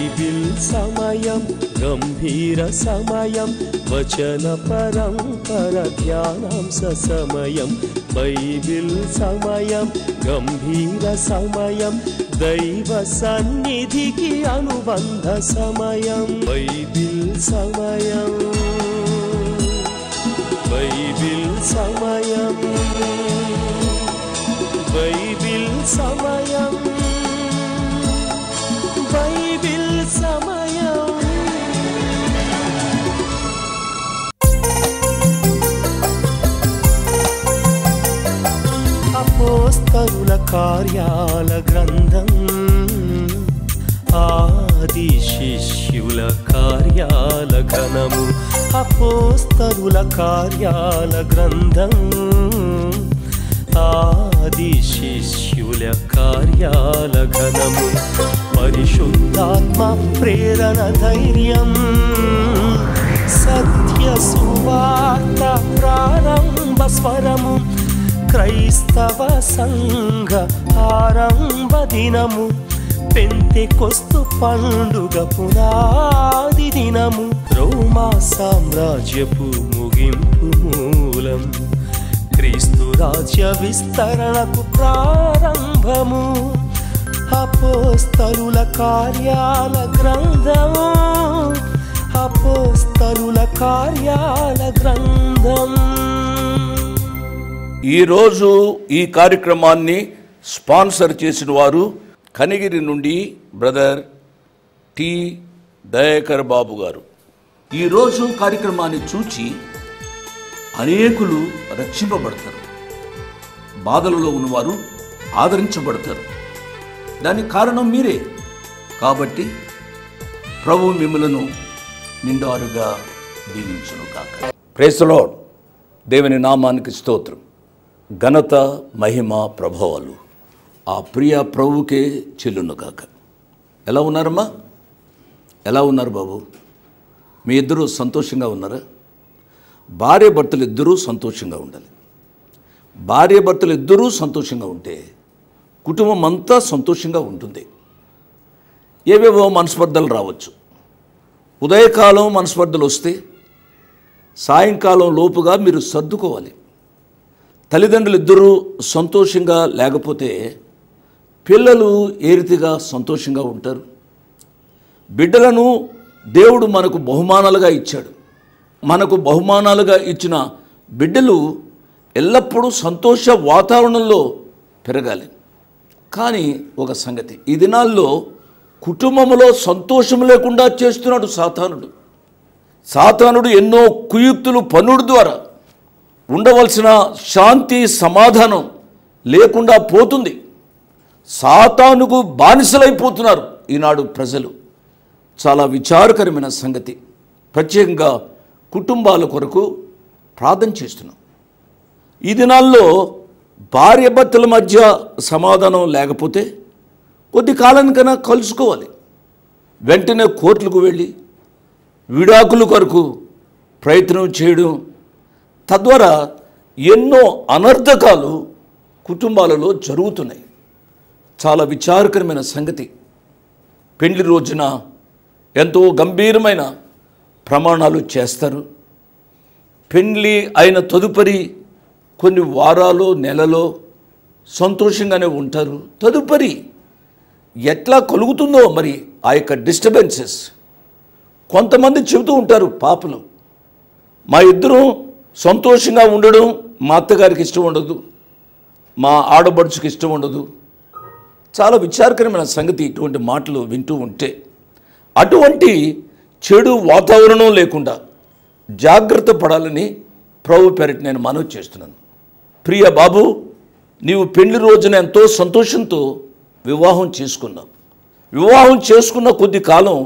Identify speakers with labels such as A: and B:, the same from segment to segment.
A: Bible సమయం గంభీర సమయం వచన పరంపర ధ్యానాంశ సమయం బైబిల్ సమయం గంభీర సమయం దైవ సన్నిధికి అనుబంధ సమయం బైబిల్ సమయం బైబిల్ సమయం బైబిల్ సమయం బైబిల్ సమయం. అపోస్తలుల కార్యాల గ్రంథం ఆది శిష్యుల కార్యాల ఘనము అపోస్తలుల కార్యాల గ్రంథం ఆది శిష్యుల కార్యాల ఘనము పరిశుద్ధాత్మ ప్రేరణ ధైర్యం సత్య సువార్త ప్రారంభ స్వరము క్రైస్తవ సంఘ ఆరంభ దినము పెంతెకొస్తు పండుగ పునాది దినము రోమా సామ్రాజ్యపు ముగింపు మూలం క్రీస్తు రాజ్య విస్తరణకు ప్రారంభము అపోస్తలుల కార్యాల గ్రంథము అపోస్తలుల కార్యాల గ్రంథం.
B: ఈరోజు ఈ కార్యక్రమాన్ని స్పాన్సర్ చేసిన వారు కనిగిరి నుండి బ్రదర్ టి దయాకర్ బాబు గారు. ఈరోజు కార్యక్రమాన్ని చూచి అనేకులు రక్షింపబడతారు, బాధలలో ఉన్నవారు ఆదరించబడతారు. దానికి కారణం మీరే. కాబట్టి ప్రభు మిమ్మలను నిండారుగా దీవించును కాక. Praise the lord. దేవుని నామానికి స్తోత్రం. ఘనత మహిమ ప్రభావాలు ఆ ప్రియ ప్రభువుకే చెల్లును కాక. ఎలా ఉన్నారమ్మా? ఎలా ఉన్నారు బాబు? మీ ఇద్దరూ సంతోషంగా ఉన్నారా? భార్య భర్తలు ఇద్దరూ సంతోషంగా ఉండాలి. భార్య భర్తలు ఇద్దరూ సంతోషంగా ఉంటే కుటుంబం అంతా సంతోషంగా ఉంటుంది. ఏవేవో మనస్పర్ధలు రావచ్చు. ఉదయకాలం మనస్పర్ధలు వస్తే సాయంకాలం లోపుగా మీరు సర్దుకోవాలి. తల్లిదండ్రులు ఇద్దరూ సంతోషంగా లేకపోతే పిల్లలు ఏ రీతిగా సంతోషంగా ఉంటారు? బిడ్డలను దేవుడు మనకు బహుమానాలుగా ఇచ్చాడు. మనకు బహుమానాలుగా ఇచ్చిన బిడ్డలు ఎల్లప్పుడూ సంతోష వాతావరణంలో పెరగాలి. కానీ ఒక సంగతి, ఈ దినాల్లో కుటుంబంలో సంతోషం లేకుండా చేస్తున్నాడు సాతానుడు. సాతానుడు ఎన్నో కుయుక్తులు పన్నుడు ద్వారా ఉండవలసిన శాంతి సమాధానం లేకుండా పోతుంది. సాతానుకు బానిసలైపోతున్నారు ఈనాడు ప్రజలు. చాలా విచారకరమైన సంగతి. ప్రత్యేకంగా కుటుంబాల కొరకు ప్రార్థన చేస్తున్నాం. ఈ దినాల్లో భార్య భర్తల మధ్య సమాధానం లేకపోతే కొద్ది కాలానికైనా కలుసుకోవాలి. వెంటనే కోర్టులకు వెళ్ళి విడాకుల కొరకు ప్రయత్నం చేయడం, తద్వారా ఎన్నో అనర్థకాలు కుటుంబాలలో జరుగుతున్నాయి. చాలా విచారకరమైన సంగతి. పెళ్లి రోజున ఎంతో గంభీరమైన ప్రమాణాలు చేస్తారు. పెళ్లి అయిన తదుపరి కొన్ని వారాలు నెలలో సంతోషంగానే ఉంటారు. తదుపరి ఎట్లా కలుగుతుందో మరి ఆ యొక్క డిస్టర్బెన్సెస్. కొంతమంది చెబుతూ ఉంటారు పాపలు, మా ఇద్దరం సంతోషంగా ఉండడం మా అత్తగారికి ఇష్టం ఉండదు, మా ఆడబడుచుకి ఇష్టం ఉండదు. చాలా విచారకరమైన సంగతి ఇటువంటి మాటలు వింటూ ఉంటే. అటువంటి చెడు వాతావరణం లేకుండా జాగ్రత్త పడాలని ప్రభు పేరిట నేను మనవి చేస్తున్నాను. ప్రియ బాబు, నీవు పెళ్లి రోజున ఎంతో సంతోషంతో వివాహం చేసుకున్నావు. వివాహం చేసుకున్న కొద్ది కాలం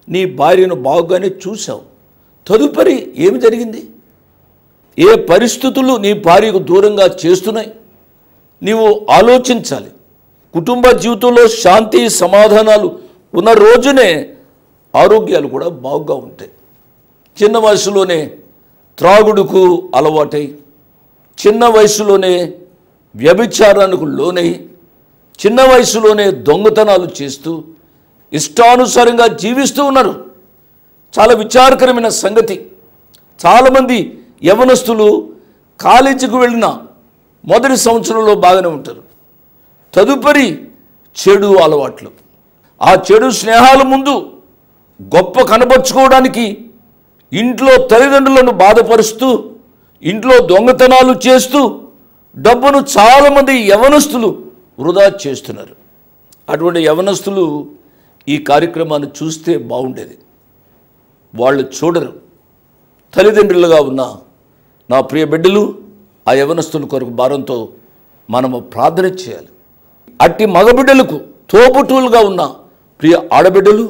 B: నీ భార్యను బాగుగానే చూసావు. తదుపరి ఏమి జరిగింది? ఏ పరిస్థితులు నీ భార్యకు దూరంగా చేస్తున్నాయి? నీవు ఆలోచించాలి. కుటుంబ జీవితంలో శాంతి సమాధానాలు ఉన్న రోజునే ఆరోగ్యాలు కూడా బాగుగా ఉంటాయి. చిన్న వయసులోనే త్రాగుడుకు అలవాటై, చిన్న వయసులోనే వ్యభిచారానికి లోనై, చిన్న వయసులోనే దొంగతనాలు చేస్తూ ఇష్టానుసారంగా జీవిస్తూ ఉన్నారు. చాలా విచారకరమైన సంగతి. చాలామంది యవనస్తులు కాలేజీకి వెళ్ళిన మొదటి సంవత్సరంలో బాగానే ఉంటారు. తదుపరి చెడు అలవాట్లు, ఆ చెడు స్నేహాల ముందు గొప్ప కనబరుచుకోవడానికి ఇంట్లో తల్లిదండ్రులను బాధపరుస్తూ, ఇంట్లో దొంగతనాలు చేస్తూ డబ్బును చాలామంది యవనస్తులు వృధా చేస్తున్నారు. అటువంటి యవనస్తులు ఈ కార్యక్రమాన్ని చూస్తే బాగుండేది. వాళ్ళు చూడరు. తల్లిదండ్రులుగా ఉన్న నా ప్రియ బిడ్డలు, ఆ యవనస్తుల కొరకు భారంతో మనము ప్రార్థన చేయాలి. అట్టి మగబిడ్డలకు తోబుట్టువులుగా ఉన్న ప్రియ ఆడబిడ్డలు,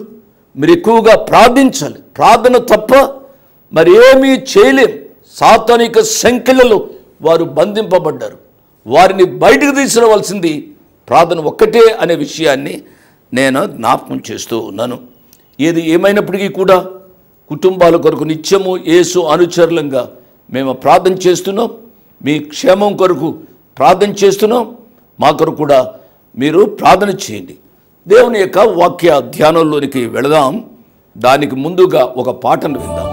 B: మీరు ఎక్కువగా ప్రార్థించాలి. ప్రార్థన తప్ప మరి ఏమీ చేయలేం. సాతానిక సంఖ్యలలో వారు బంధింపబడ్డారు. వారిని బయటకు తీసుకురావాల్సింది ప్రార్థన ఒక్కటే అనే విషయాన్ని నేను జ్ఞాపకం చేస్తూ ఉన్నాను. ఏది ఏమైనప్పటికీ కూడా కుటుంబాల కొరకు నిత్యము యేసు అనుచరులంగా మేము ప్రార్థన చేస్తున్నాం. మీ క్షేమం కొరకు ప్రార్థన చేస్తున్నాం. మా కొరకు కూడా మీరు ప్రార్థన చేయండి. దేవుని యొక్క వాక్య ధ్యానంలోనికి వెళదాం. దానికి ముందుగా ఒక పాటను విందాం.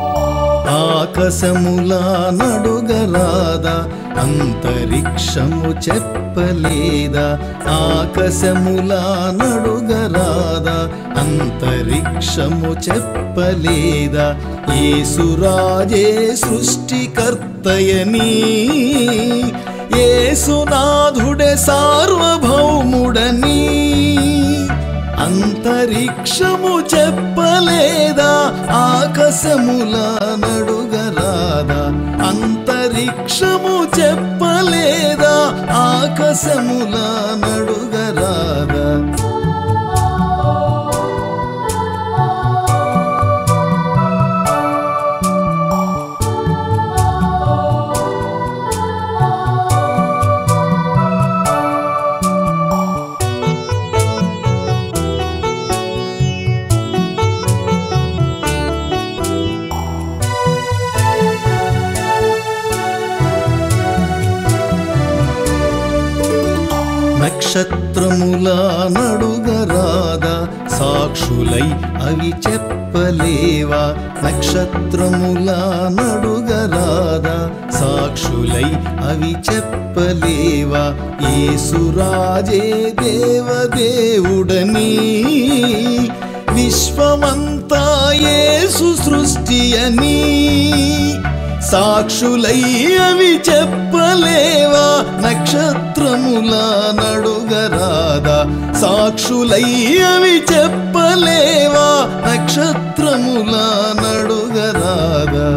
C: ఆకాశములా నడుగరాదా, అంతరిక్షము చెప్పలేదా? ఆకాశములా నడుగరాదా, అంతరిక్షము చెప్పలేదా? యేసురాజే సృష్టికర్తయని, యేసునాథుడే సార్వభౌముడని అంతరిక్షము చెప్పలేదా? ఆకాశములా నడుగరాదా, అంతరిక్షము చెప్పలేదా? ఆకాశములా నడుగరాదా? నక్షత్రములా నడుగరాదా, సాక్షులై అవి చెప్పలేవా? నక్షత్రములా నడుగరాదా, సాక్షులై అవి చెప్పలేవా? యేసురాజే దేవదేవుడని, విశ్వమంతా యేసు సృష్టి అని సాక్షులై అవి చెప్పలేవా? నక్షత్రములా నడుగరాదా, సాక్షులై అవి చెప్పలేవా? నక్షత్రములా నడుగరాదా?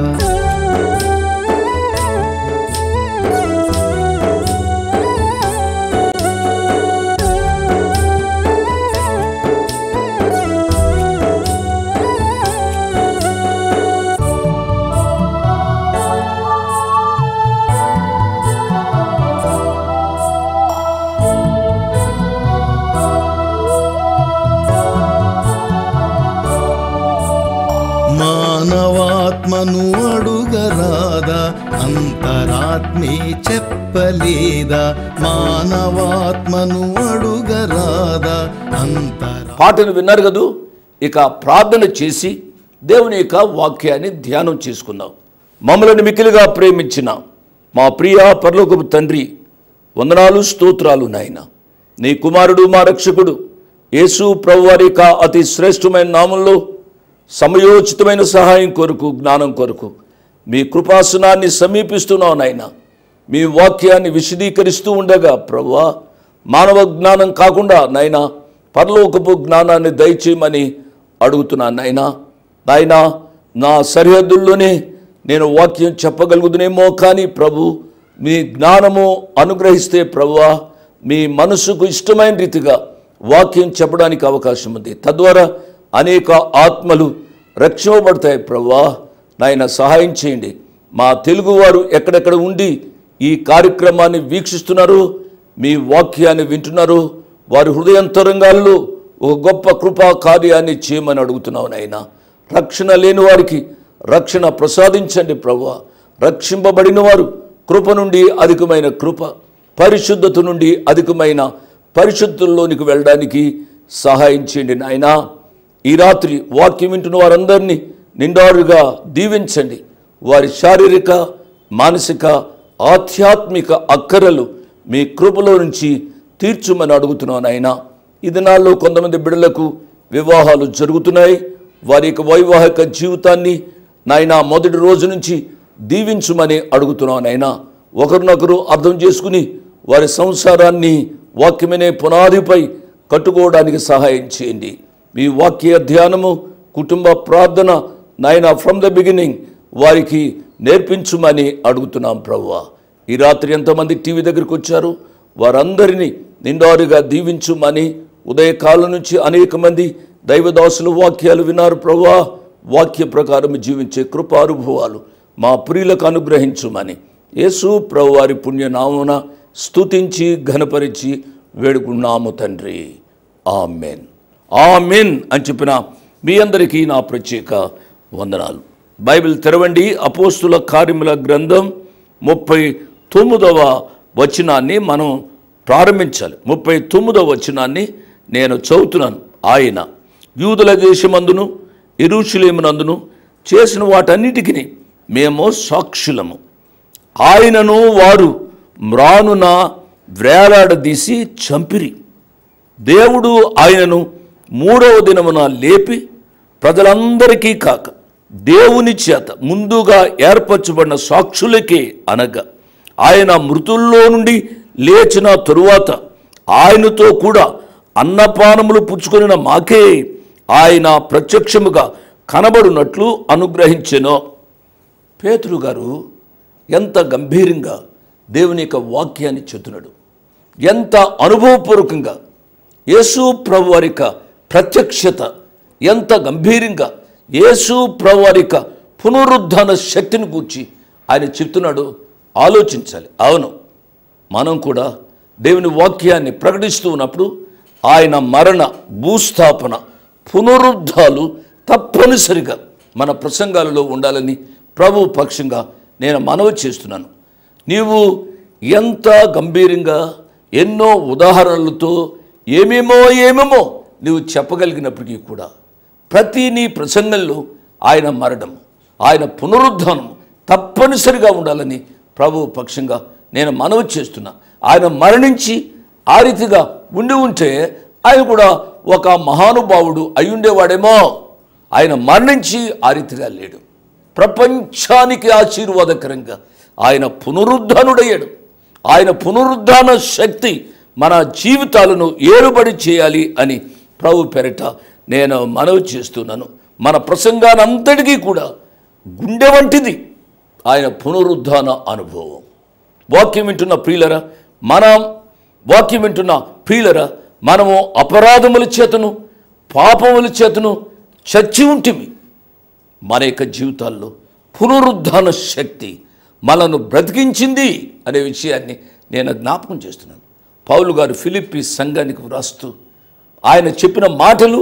C: మానవాత్మను అడుగరాదా, అంతరాత్మే చెప్పలేదా? మానవాత్మను అడుగరాదా,
B: పాటను విన్నారు కదూ. ఇక ప్రార్థన చేసి దేవుని యొక్క వాక్యాన్ని ధ్యానం చేసుకుందాం. మమ్మల్ని మిక్కిలిగా ప్రేమించిన మా ప్రియ పరలోకపు తండ్రి, వందనాలు స్తోత్రాలు నాయన. నీ కుమారుడు మా రక్షకుడు యేసు ప్రభువారి యొక్క అతి శ్రేష్టమైన నామంలో సమయోచితమైన సహాయం కొరకు, జ్ఞానం కొరకు మీ కృపాసనాన్ని సమీపిస్తున్నావు నాయన. మీ వాక్యాన్ని విశదీకరిస్తూ ఉండగా ప్రభువా, మానవ జ్ఞానం కాకుండా నాయన పరలోకపు జ్ఞానాన్ని దయచేయమని అడుగుతున్నాను నాయన. నాయన నా సరిహద్దుల్లోనే నేను వాక్యం చెప్పగలుగుతునేమో, కానీ ప్రభు మీ జ్ఞానము అనుగ్రహిస్తే ప్రభువా, మీ మనసుకు ఇష్టమైన రీతిగా వాక్యం చెప్పడానికి అవకాశం ఉంది. తద్వారా అనేక ఆత్మలు రక్షింపబడతాయి. ప్రభువా నాయన సహాయం చేయండి. మా తెలుగువారు ఎక్కడెక్కడ ఉండి ఈ కార్యక్రమాన్ని వీక్షిస్తున్నారు, మీ వాక్యాన్ని వింటున్నారు, వారి హృదయంతరంగాల్లో ఒక గొప్ప కృపా కార్యాన్ని చేయమని అడుగుతున్నావు నాయన. రక్షణ లేని వారికి రక్షణ ప్రసాదించండి ప్రభువా. రక్షింపబడిన వారు కృప నుండి అధికమైన కృప, పరిశుద్ధత నుండి అధికమైన పరిశుద్ధుల్లోనికి వెళ్ళడానికి సహాయం చేయండి నాయన. ఈ రాత్రి వాక్యం వింటున్న వారందరినీ నిండారుగా దీవించండి. వారి శారీరక, మానసిక, ఆధ్యాత్మిక అక్కరలు మీ కృపలో నుంచి తీర్చుమని అడుగుతున్నాను నాయనా. ఈ దినాల్లో కొంతమంది బిడ్డలకు వివాహాలు జరుగుతున్నాయి. వారి యొక్క వైవాహిక జీవితాన్ని నాయనా మొదటి రోజు నుంచి దీవించుమని అడుగుతున్నాను నాయనా. ఒకరినొకరు అర్థం చేసుకుని వారి సంసారాన్ని వాక్యమనే పునాదిపై కట్టుకోవడానికి సహాయం చేయండి. మీ వాక్య ధ్యానము, కుటుంబ ప్రార్థన నాయనా ఫ్రమ్ ద బిగినింగ్ వారికి నేర్పించుమని అడుగుతున్నాం ప్రభువా. ఈ రాత్రి ఎంతమంది టీవీ దగ్గరికి వచ్చారు వారందరినీ నిండారుగా దీవించుమని, ఉదయకాలం నుంచి అనేక మంది దైవదాసులు వాక్యాలు విన్నారు ప్రభువా. వాక్య ప్రకారం జీవించే కృపానుభవాలు మా ప్రియులకు అనుగ్రహించుమని యేసు ప్రభువారి పుణ్యనామమున స్తుతించి ఘనపరిచి వేడుకున్నాము తండ్రి. ఆమెన్ ఆమెన్ అని చెప్పిన మీ అందరికీ నా ప్రత్యేక వందనాలు. బైబిల్ తెరవండి. అపోస్తుల కార్యముల గ్రంథం 39వ వచనాన్ని మనం ప్రారంభించాలి. 39వ వచనాన్ని నేను చదువుతున్నాను. ఆయన యూదుల దేశమందును యెరూషలేమునందును చేసిన వాటన్నిటికీ మేము సాక్షులము. ఆయనను వారు మ్రానున వ్రేలాడదీసి చంపిరి. దేవుడు ఆయనను 3వ దినమున లేపి ప్రజలందరికీ కాక దేవుని చేత ముందుగా ఏర్పరచబడిన సాక్షులకే అనగా ఆయన మృతుల్లో నుండి లేచిన తరువాత ఆయనతో కూడా అన్నపానములు పుచ్చుకొనిన మాకే ఆయన ప్రత్యక్షముగా కనబడినట్లు అనుగ్రహించెను. పేతురు గారు ఎంత గంభీరంగా దేవుని యొక్క వాక్యాన్ని చెబుతున్నాడు. ఎంత అనుభవపూర్వకంగా యేసు ప్రభు వారి యొక్క ప్రత్యక్షత ఎంత గంభీరంగా యేసు ప్రభు వారి యొక్క పునరుద్ధాన శక్తిని గూర్చి ఆయన చెప్తున్నాడు. ఆలోచించాలి. అవును, మనం కూడా దేవుని వాక్యాన్ని ప్రకటిస్తూ ఉన్నప్పుడు ఆయన మరణ, భూస్థాపన, పునరుద్ధాలు తప్పనిసరిగా మన ప్రసంగాలలో ఉండాలని ప్రభు పక్షంగా నేను మనవి చేస్తున్నాను. నీవు ఎంత గంభీరంగా ఎన్నో ఉదాహరణలతో ఏమేమో నీవు చెప్పగలిగినప్పటికీ కూడా ప్రతి నీ ప్రసంగంలో ఆయన మరణం, ఆయన పునరుద్ధానం తప్పనిసరిగా ఉండాలని ప్రభు పక్షంగా నేను మనవి చేస్తున్నా. ఆయన మరణించి ఆ రీతిగా ఉంటే ఆయన కూడా ఒక మహానుభావుడు అయ్యుండేవాడేమో. ఆయన మరణించి ఆ రీతిగా లేడు. ప్రపంచానికి ఆశీర్వాదకరంగా ఆయన పునరుద్ధానుడయ్యాడు. ఆయన పునరుద్ధాన శక్తి మన జీవితాలను ఏలుబడి చేయాలి అని ప్రభు పేరిట నేను మనవి చేస్తున్నాను. మన ప్రసంగానంతటికీ కూడా గుండె వంటిది ఆయన పునరుద్ధాన అనుభవం. వాక్యం వింటున్న ప్రియులరా, మనము అపరాధముల చేతను పాపముల చేతను చచ్చి ఉంటిమి. మన యొక్క జీవితాల్లో పునరుద్ధాన శక్తి మనను బ్రతికించింది అనే విషయాన్ని నేను జ్ఞాపకం చేస్తున్నాను. పౌలు గారు ఫిలిప్పీ సంఘానికి వ్రాస్తూ ఆయన చెప్పిన మాటలు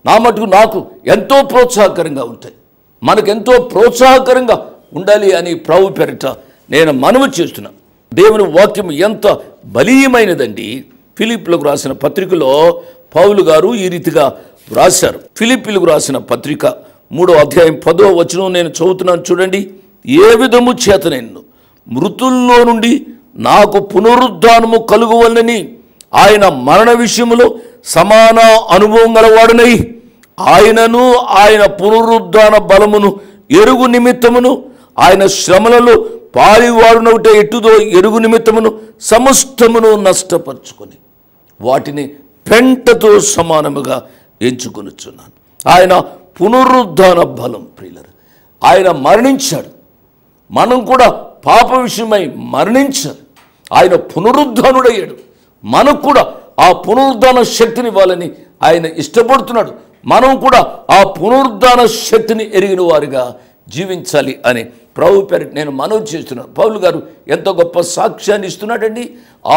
B: నా మటుకు నాకు ఎంతో ప్రోత్సాహకరంగా ఉంటాయి. మనకెంతో ప్రోత్సాహకరంగా ఉండాలి అని ప్రభు పేరిట నేను మనవి చేస్తున్నాను. దేవుని వాక్యం ఎంత బలీయమైనదండి. ఫిలిప్పీలకు రాసిన పత్రికలో పౌలు గారు ఈ రీతిగా వ్రాశారు. ఫిలిప్పీలకు రాసిన పత్రిక 3వ అధ్యాయం 10వ వచనం నేను చదువుతున్నాను చూడండి. ఏ విధము చేత నేను మృతుల్లో నుండి నాకు పునరుద్ధానము కలుగువలనని ఆయన మరణ విషయములో సమాన అనుభవం గలవాడునై ఆయనను ఆయన పునరుద్ధాన బలమును ఎరుగు నిమిత్తమును ఆయన శ్రమలలో పాలివాడునవుట ఎట్టుదో ఎరుగు నిమిత్తమును సమస్తమును నష్టపరుచుకొని వాటిని పెంటతో సమానముగా ఎంచుకొనుచున్నాను. ఆయన పునరుద్ధాన బలం ప్రియులరు. ఆయన మరణించాడు. మనం కూడా పాప విషయమై మరణించాలి. ఆయన పునరుద్ధానుడయ్యాడు. మనకు కూడా ఆ పునరుద్ధాన శక్తిని ఇవ్వాలని ఆయన ఇష్టపడుతున్నాడు. మనం కూడా ఆ పునరుద్ధాన శక్తిని ఎరిగిన వారిగా జీవించాలి అని ప్రభు పేరిట నేను మనవి చేస్తున్నాను. పౌలు గారు ఎంత గొప్ప సాక్ష్యాన్ని ఇస్తున్నాడండి.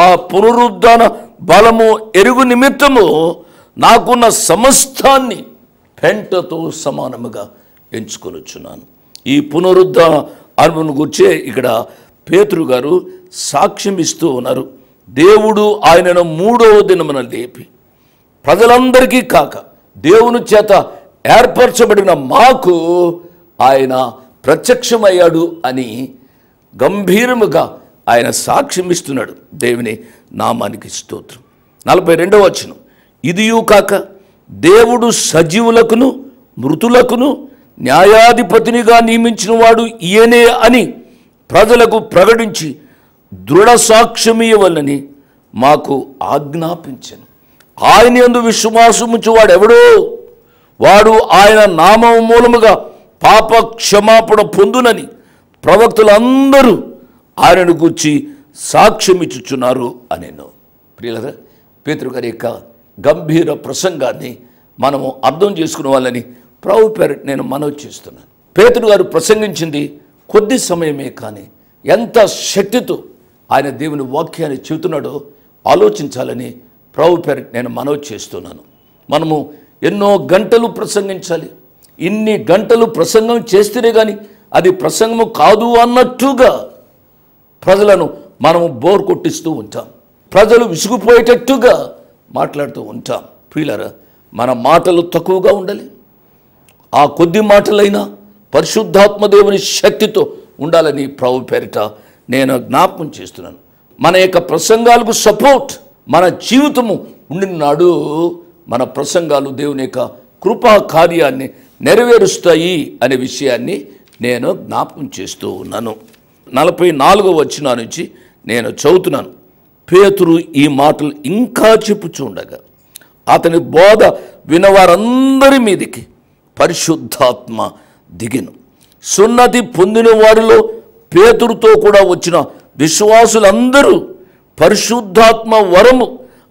B: ఆ పునరుద్ధాన బలము ఎరుగు నిమిత్తము నాకున్న సమస్తాన్ని పెంటతో సమానముగా ఎంచుకొనుచున్నాను. ఈ పునరుద్ధాన అనుభవం గురించే ఇక్కడ పేతురు గారు సాక్ష్యం ఇస్తూ ఉన్నారు. దేవుడు ఆయనను 3వ దినమున లేపి ప్రజలందరికీ కాక దేవుని చేత ఏర్పరచబడిన మాకు ఆయన ప్రత్యక్షమయ్యాడు అని గంభీరముగా ఆయన సాక్ష్యం ఇస్తున్నాడు. దేవుని నామానికి స్తోత్రం. 42వ వచనం, ఇదియు కాక దేవుడు సజీవులకును మృతులకును న్యాయాధిపతినిగా నియమించిన వాడు ఈయనే అని ప్రజలకు ప్రకటించి దృఢ సాక్ష్యమియవలని మాకు ఆజ్ఞాపించను. ఆయన యందు విశ్వాసముంచు వాడెవడో వాడు ఆయన నామం మూలముగా పాప క్షమాపణ పొందునని ప్రవక్తలందరూ ఆయనను గూర్చి సాక్ష్యమిచ్చుచున్నారు అనేను. ప్రియులారా, పేతురు గారి యొక్క గంభీర ప్రసంగాన్ని మనము అర్థం చేసుకునే వాళ్ళని ప్రభు పేరిట నేను మనవి చేస్తున్నాను. పేతురు గారు ప్రసంగించింది కొద్ది సమయమే, కానీ ఎంత శక్తితో ఆయన దేవుని వాక్యాన్ని చెబుతున్నాడో ఆలోచించాలని ప్రభు పేరిట నేను మనవి చేస్తున్నాను. మనము ఎన్నో గంటలు ప్రసంగించాలి. ఇన్ని గంటలు ప్రసంగం చేస్తేనే కానీ అది ప్రసంగము కాదు అన్నట్టుగా ప్రజలను మనము బోర్ కొట్టిస్తూ ఉంటాం. ప్రజలు విసుగుపోయేటట్టుగా మాట్లాడుతూ ఉంటాం. ప్రియులారా, మన మాటలు తక్కువగా ఉండాలి. ఆ కొద్ది మాటలైనా పరిశుద్ధాత్మ దేవుని శక్తితో ఉండాలని ప్రభు పేరిట నేను జ్ఞాపకం చేస్తున్నాను. మన యొక్క ప్రసంగాలకు సపోర్ట్ మన జీవితము ఉండినాడు మన ప్రసంగాలు దేవుని యొక్క కృపా కార్యాన్ని నెరవేరుస్తాయి అనే విషయాన్ని నేను జ్ఞాపకం చేస్తూ ఉన్నాను. 44వ వచనం నుంచి నేను చదువుతున్నాను. పేతురు ఈ మాటలు ఇంకా చెప్పుచుండగా అతని బోధ వినవారందరి మీదకి పరిశుద్ధాత్మ దిగెను. సున్నతి పొందిన వారిలో పేతురుతో కూడా వచ్చిన విశ్వాసులందరూ పరిశుద్ధాత్మ వరము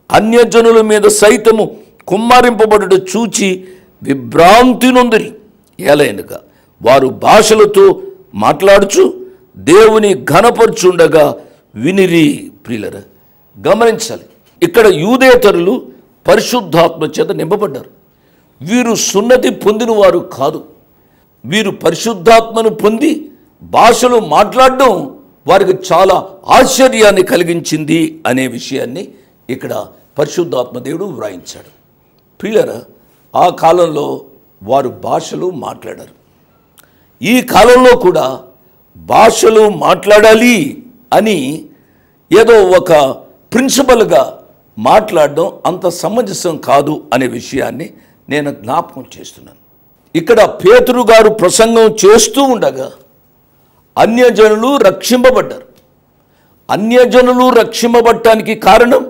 B: అన్యజనుల మీద సైతము కుమ్మరింపబడుట చూచి విభ్రాంతి నొందిరి. ఏలైనగా వారు భాషలతో మాట్లాడుచు దేవుని ఘనపరచుండగా వినిరి. ప్రియులరా, గమనించాలి, ఇక్కడ యూదేతరులు పరిశుద్ధాత్మ చేత నింపబడ్డారు. వీరు సున్నతి పొందిన వారు కాదు. వీరు పరిశుద్ధాత్మను పొంది భాషలు మాట్లాడడం వారికి చాలా ఆశ్చర్యాన్ని కలిగించింది అనే విషయాన్ని ఇక్కడ పరిశుద్ధాత్మ దేవుడు వ్రాయించాడు. ప్రియులరా, ఆ కాలంలో వారు భాషలు మాట్లాడారు. ఈ కాలంలో కూడా భాషలు మాట్లాడాలి అని ఏదో ఒక ప్రిన్సిపల్గా మాట్లాడడం అంత సమంజసం కాదు అనే విషయాన్ని నేను జ్ఞాపకం చేస్తున్నాను. ఇక్కడ పేతురు గారు ప్రసంగం చేస్తూ ఉండగా అన్యజనులు రక్షింపబడ్డారు. అన్యజనులు రక్షింపబడటానికి కారణం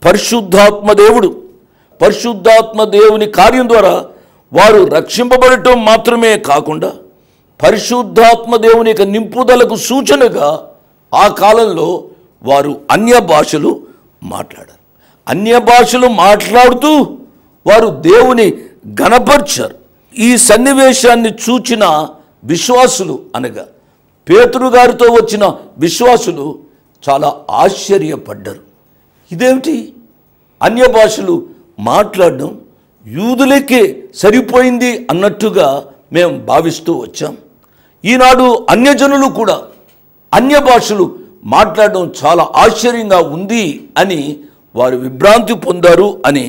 B: పరిశుద్ధాత్మ దేవుడు. పరిశుద్ధాత్మ దేవుని కార్యం ద్వారా వారు రక్షింపబడటం మాత్రమే కాకుండా పరిశుద్ధాత్మ దేవుని యొక్క నింపుదలకు సూచనగా ఆ కాలంలో వారు అన్య భాషలు మాట్లాడారు. అన్య భాషలు మాట్లాడుతూ వారు దేవుని ఘనపరిచారు. ఈ సన్నివేశాన్ని చూచిన విశ్వాసులు అనగా పేతురు గారితో వచ్చిన విశ్వాసులు చాలా ఆశ్చర్యపడ్డారు. ఇదేమిటి, అన్య భాషలు మాట్లాడడం యూదులకే సరిపోయింది అన్నట్టుగా మేము భావిస్తూ వచ్చాం. ఈనాడు అన్యజనులు కూడా అన్య భాషలు మాట్లాడడం చాలా ఆశ్చర్యంగా ఉంది అని వారు విభ్రాంతి పొందారు అని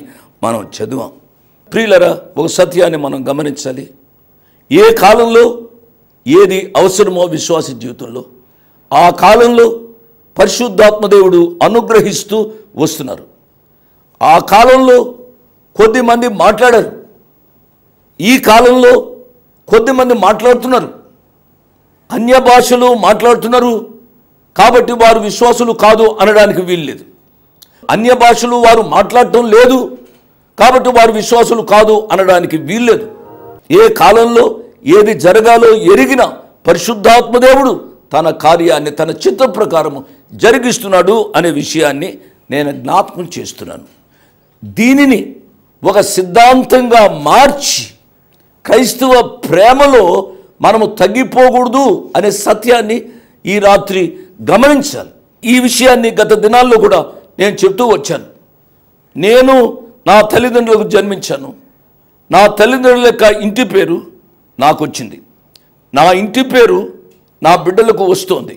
B: మనం చదివాం. ప్రియులరా, ఒక సత్యాన్ని మనం గమనించాలి. ఏ కాలంలో ఏది అవసరమో విశ్వాస జీవితంలో ఆ కాలంలో పరిశుద్ధాత్మదేవుడు అనుగ్రహిస్తూ వస్తున్నారు. ఆ కాలంలో కొద్దిమంది మాట్లాడారు, ఈ కాలంలో కొద్దిమంది మాట్లాడుతున్నారు. అన్య భాషలు మాట్లాడుతున్నారు కాబట్టి వారు విశ్వాసులు కాదు అనడానికి వీల్లేదు. అన్య భాషలు వారు మాట్లాడటం లేదు కాబట్టి వారు విశ్వాసులు కాదు అనడానికి వీల్లేదు. ఏ కాలంలో ఏది జరగాలో ఎరిగిన పరిశుద్ధాత్మదేవుడు తన కార్యాన్ని తన చిత్త ప్రకారము జరిగిస్తున్నాడు అనే విషయాన్ని నేను జ్ఞాపకం చేస్తున్నాను. దీనిని ఒక సిద్ధాంతంగా మార్చి క్రైస్తవ ప్రేమలో మనము తగ్గిపోకూడదు అనే సత్యాన్ని ఈ రాత్రి గమనించాలి. ఈ విషయాన్ని గత దినాల్లో కూడా నేను చెప్తూ వచ్చాను. నేను నా తల్లిదండ్రులకు జన్మించాను. నా తల్లిదండ్రుల యొక్క ఇంటి పేరు నాకు వచ్చింది. నా ఇంటి పేరు నా బిడ్డలకు వస్తుంది.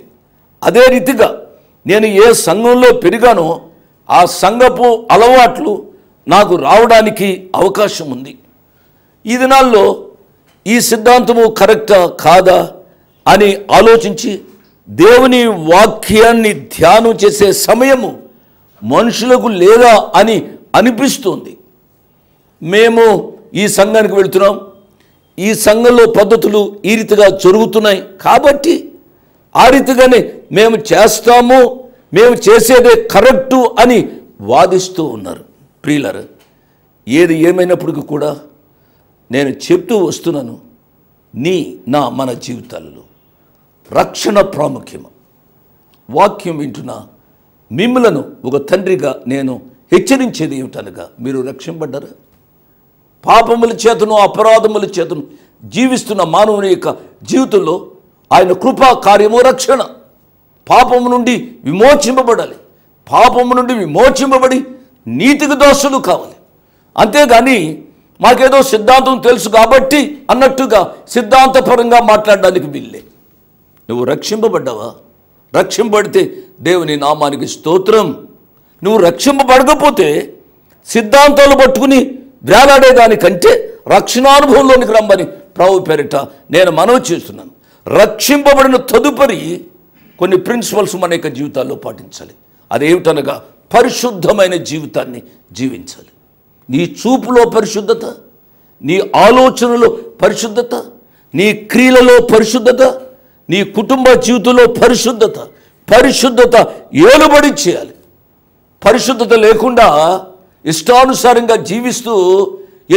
B: అదే రీతిగా నేను ఏ సంఘంలో పెరిగానో ఆ సంఘపు అలవాట్లు నాకు రావడానికి అవకాశం ఉంది. ఈ దినాల్లో ఈ సిద్ధాంతము కరెక్టా కాదా అని ఆలోచించి దేవుని వాక్యాన్ని ధ్యానం చేసే సమయము మనుషులకు లేదా అని అనిపిస్తుంది. మేము ఈ సంఘానికి వెళుతున్నాం, ఈ సంఘంలో పద్ధతులు ఈ రీతిగా జరుగుతున్నాయి కాబట్టి ఆ రీతిగానే మేము చేస్తాము, మేము చేసేదే కరెక్టు అని వాదిస్తూ ఉన్నారు. ప్రియులారా, ఏది ఏమైనప్పటికీ కూడా నేను చెప్తూ వస్తున్నాను, మన జీవితాల్లో రక్షణ ప్రాముఖ్యము. వాక్యం వింటున్న మిమ్మలను ఒక తండ్రిగా నేను హెచ్చరించేది ఏమిటనగా, మీరు రక్షింపడ్డారా? పాపముల చేతను అపరాధముల చేతను జీవిస్తున్న మానవుని యొక్క జీవితంలో ఆయన కృపా కార్యము రక్షణ. పాపము నుండి విమోచింపబడాలి, పాపము నుండి విమోచింపబడి నీతికి దోషులు కావాలి. అంతేగాని మాకేదో సిద్ధాంతం తెలుసు కాబట్టి అన్నట్టుగా సిద్ధాంతపరంగా మాట్లాడడానికి వీల్లే. నువ్వు రక్షింపబడ్డావా? రక్షింపబడితే దేవుని నామానికి స్తోత్రం. నువ్వు రక్షింపబడకపోతే సిద్ధాంతాలు పట్టుకుని వేలాడేదానికంటే రక్షణానుభవంలోనికి రమ్మని ప్రభు పేరిట నేను మనవి చేస్తున్నాను. రక్షింపబడిన తదుపరి కొన్ని ప్రిన్సిపల్స్ మన యొక్క జీవితాల్లో పాటించాలి. అదేమిటనగా పరిశుద్ధమైన జీవితాన్ని జీవించాలి. నీ చూపులో పరిశుద్ధత, నీ ఆలోచనలో పరిశుద్ధత, నీ క్రియలలో పరిశుద్ధత, నీ కుటుంబ జీవితంలో పరిశుద్ధత ఏలుబడి చేయాలి. పరిశుద్ధత లేకుండా ఇష్టానుసారంగా జీవిస్తూ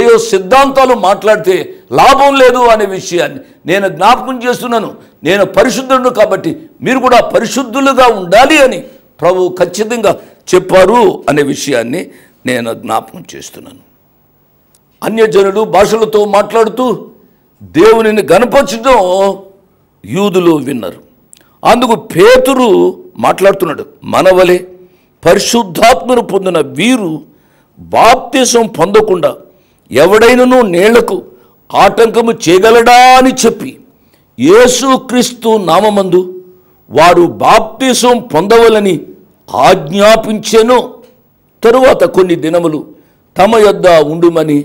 B: ఏయో సిద్ధాంతాలు మాట్లాడితే లాభం లేదు అనే విషయాన్ని నేను జ్ఞాపకం చేస్తున్నాను. నేను పరిశుద్ధుడు కాబట్టి మీరు కూడా పరిశుద్ధులుగా ఉండాలి అని ప్రభువు ఖచ్చితంగా చెప్పారు అనే విషయాన్ని నేను జ్ఞాపకం చేస్తున్నాను. అన్యజనులు భాషలతో మాట్లాడుతూ దేవునిని గణపరచడం యూదులు విన్నారు. అందుకు పేతురు మాట్లాడుతున్నాడు, మనవలే పరిశుద్ధాత్మను పొందిన వీరు బాప్తిసం పొందకుండా ఎవడైనను నీళ్లకు ఆటంకము చేయగలడా అని చెప్పి యేసుక్రీస్తు నామమందు వారు బాప్తిసం పొందవలని ఆజ్ఞాపించెను. తరువాత కొన్ని దినములు తమ యొద్ద ఉండుమని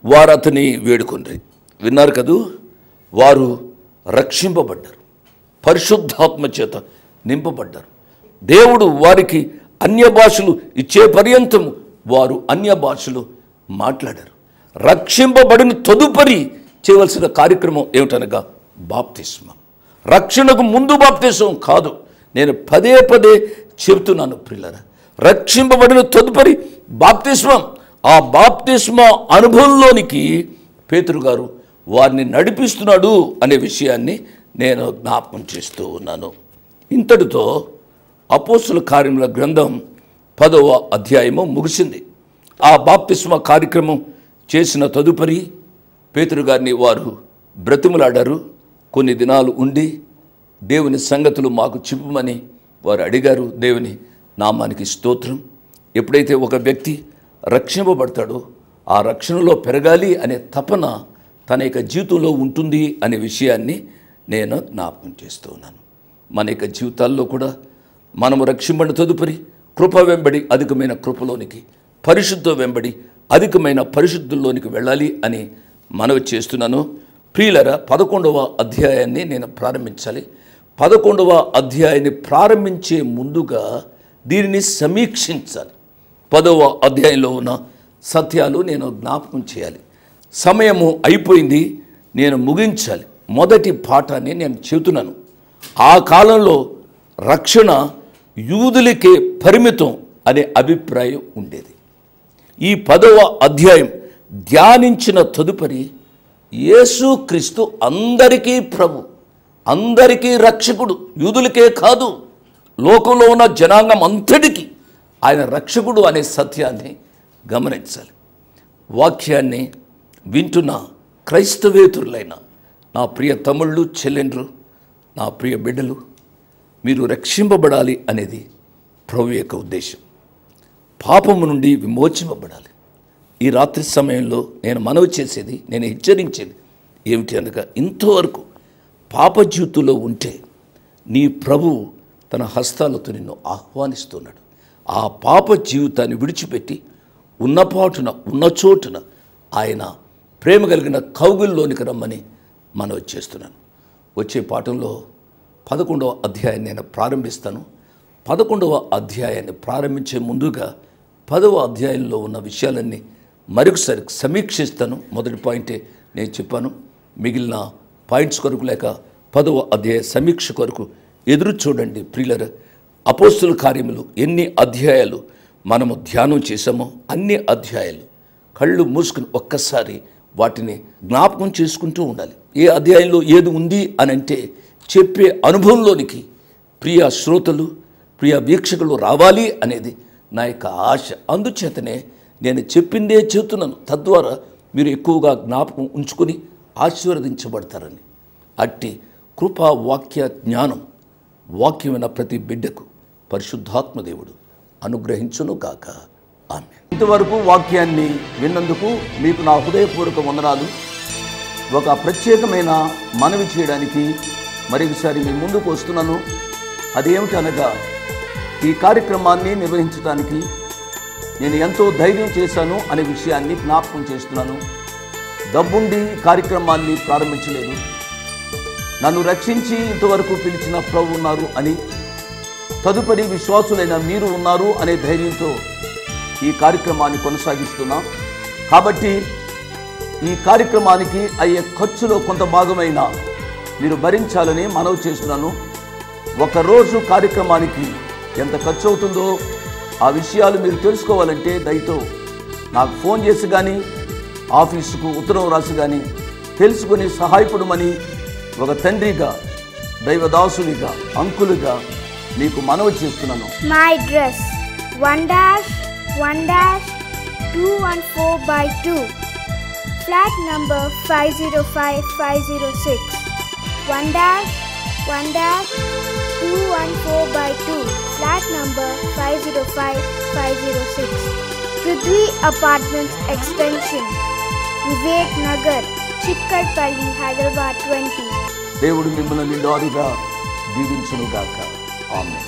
B: వారు అతని వేడుకొండ్రి. విన్నారు కదూ, వారు రక్షింపబడ్డారు, పరిశుద్ధాత్మ చేత నింపబడ్డారు. దేవుడు వారికి అన్య భాషలు ఇచ్చే పర్యంతము వారు అన్య భాషలు మాట్లాడారు. రక్షింపబడిన తదుపరి చేయవలసిన కార్యక్రమం ఏమిటనగా బాప్తిస్మం. రక్షణకు ముందు బాప్తిస్మం కాదు, నేను పదే చెబుతున్నాను ప్రియులారా. రక్షింపబడిన తదుపరి బాప్తిస్మం. ఆ బాప్తిస్మ అనుభవంలోనికి పేతురు గారు వారిని నడిపిస్తున్నాడు అనే విషయాన్ని నేను జ్ఞాపకం చేస్తూ ఉన్నాను. ఇంతటితో అపోస్తుల కార్యముల గ్రంథం 10వ అధ్యాయము ముగిసింది. ఆ బాప్తిస్మ కార్యక్రమం చేసిన తదుపరి పేతురు గారిని వారు బ్రతిమలాడారు. కొన్ని దినాలు ఉండి దేవుని సంగతులు మాకు చెప్పమని వారు అడిగారు. దేవుని నామానికి స్తోత్రం. ఎప్పుడైతే ఒక వ్యక్తి రక్షింపబడతాడో ఆ రక్షణలో పెరగాలి అనే తపన తన యొక్క జీవితంలో ఉంటుంది అనే విషయాన్ని నేను జ్ఞాపకం చేస్తూ ఉన్నాను. మన యొక్క జీవితాల్లో కూడా మనము రక్షింపబడిన తదుపరి కృప వెంబడి అధికమైన కృపలోనికి, పరిశుద్ధ వెంబడి అధికమైన పరిశుద్ధుల్లోనికి వెళ్ళాలి అని మనవి చేస్తున్నాను. ప్రియులరా, 11వ అధ్యాయాన్ని నేను ప్రారంభించాలి. 11వ అధ్యాయాన్ని ప్రారంభించే ముందుగా దీనిని సమీక్షించాలి. 10వ అధ్యాయంలో ఉన్న సత్యాలు నేను జ్ఞాపకం చేయాలి. సమయము అయిపోయింది, నేను ముగించాలి. మొదటి పాఠాన్ని నేను చెబుతున్నాను. ఆ కాలంలో రక్షణ యూదులకే పరిమితం అనే అభిప్రాయం ఉండేది. ఈ 10వ అధ్యాయం ధ్యానించిన తదుపరి యేసుక్రీస్తు అందరికీ ప్రభు, అందరికీ రక్షకుడు, యూదులకే కాదు లోకంలో ఉన్న జనాంగం అంతటికీ ఆయన రక్షకుడు అనే సత్యాన్ని గమనించాలి. వాక్యాన్ని వింటున్న క్రైస్తవేతరులైన నా ప్రియ తమ్ముళ్ళు, చెల్లెండ్రు, నా ప్రియ బిడ్డలు, మీరు రక్షింపబడాలి అనేది ప్రభు యొక్క ఉద్దేశం. పాపము నుండి విమోచింపబడాలి. ఈ రాత్రి సమయంలో నేను మనవి చేసేది, నేను హెచ్చరించేది ఏమిటి అనగా, ఇంతవరకు పాప జీవితంలో ఉంటే నీ ప్రభువు తన హస్తాలతో నిన్ను ఆహ్వానిస్తున్నాడు. ఆ పాప జీవితాన్ని విడిచిపెట్టి ఉన్నపాటున ఉన్న చోటున ఆయన ప్రేమ కలిగిన కౌగిల్లోనికి రమ్మని మనవి చేస్తున్నాను. వచ్చే పాఠంలో 11వ అధ్యాయాన్ని నేను ప్రారంభిస్తాను. 11వ అధ్యాయాన్ని ప్రారంభించే ముందుగా 10వ అధ్యాయంలో ఉన్న విషయాలన్నీ మరొకసారి సమీక్షిస్తాను. మొదటి పాయింటే నేను చెప్పాను. మిగిలిన పాయింట్స్ కొరకు లేక 10వ అధ్యాయ సమీక్ష కొరకు ఎదురు చూడండి. ప్రియులరా, అపోస్తుల కార్యములు ఎన్ని అధ్యాయాలు మనము ధ్యానం చేశామో అన్ని అధ్యాయాలు కళ్ళు మూసుకుని ఒక్కసారి వాటిని జ్ఞాపకం చేసుకుంటూ ఉండాలి. ఏ అధ్యాయంలో ఏది ఉంది అని అంటే చెప్పే అనుభవంలోనికి ప్రియ శ్రోతలు, ప్రియ వీక్షకులు రావాలి అనేది నా యొక్క ఆశ. అందుచేతనే నేను చెప్పిందే చెబుతున్నాను. తద్వారా మీరు ఎక్కువగా జ్ఞాపకం ఉంచుకొని ఆశీర్వదించబడతారని. అట్టి కృపా వాక్య జ్ఞానం వాక్యమైన ప్రతి బిడ్డకు పరిశుద్ధాత్మ దేవుడు అనుగ్రహించును గాక. ఆమేన్. ఇంతవరకు వాక్యాన్ని విన్నందుకు మీకు నా హృదయపూర్వక వందనాలు. ఒక ప్రత్యేకమైన మనవి చేయడానికి మరొకసారి మీ ముందుకు వస్తున్నాను. అదేమిటనగా, ఈ కార్యక్రమాన్ని నిర్వహించడానికి నేను ఎంతో ధైర్యం చేశాను అనే విషయాన్ని జ్ఞాపకం చేస్తున్నాను. డబ్బుండి కార్యక్రమాన్ని ప్రారంభించలేదు. నన్ను రక్షించి ఇంతవరకు పిలిచిన ప్రభు ఉన్నారు అని, తదుపరి విశ్వాసులైన మీరు ఉన్నారు అనే ధైర్యంతో ఈ కార్యక్రమాన్ని కొనసాగిస్తున్నాం. కాబట్టి ఈ కార్యక్రమానికి అయ్యే ఖర్చులో కొంత భాగమైన మీరు భరించాలని మనవి చేస్తున్నాను. ఒకరోజు కార్యక్రమానికి ఎంత ఖర్చు అవుతుందో ఆ విషయాలు మీరు తెలుసుకోవాలంటే దయతో నాకు ఫోన్ చేసి కానీ ఆఫీసుకు ఉత్తరం రాసి కానీ తెలుసుకుని సహాయపడమని ఒక తండ్రిగా, దైవదాసునిగా, అంకులుగా మీకు మనవి చేస్తున్నాను.
D: My address 1-1-214/2, flat number 505506. 1-1-214/2, flat number 505506. Prithvi Apartments Extension, Vivek Nagar, Chikkarpalli, Hyderabad 20.
B: దేవుడు మిమ్మల్ని నిండారుగా దీవించును గాక. ఆమేన్.